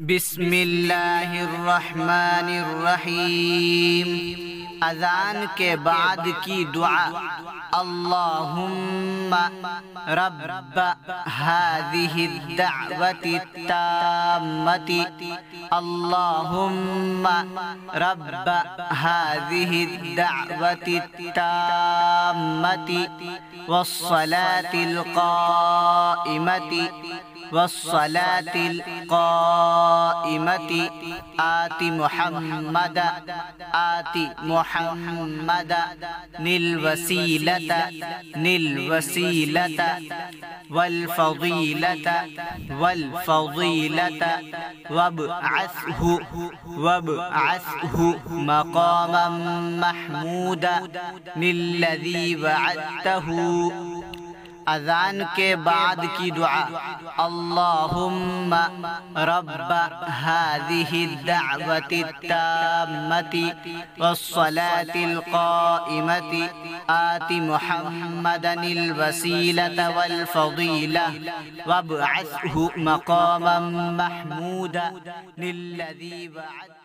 بسم اللہ الرحمن الرحیم۔ اذان کے بعد کی دعا: اللہم رب هذه الدعوة التامة، اللہم رب هذه الدعوة التامة والصلاة القائمة آت محمد الوسيلة والفضيلة وابعثه مقاما محمودا الذي وعدته۔ اذان کے بعد کی دعا: اللہم رب هذه الدعوة التامة والصلاة القائمة آت محمدا الوسيلة والفضيلة وابعثه مقاما محمودا الذي وعدته۔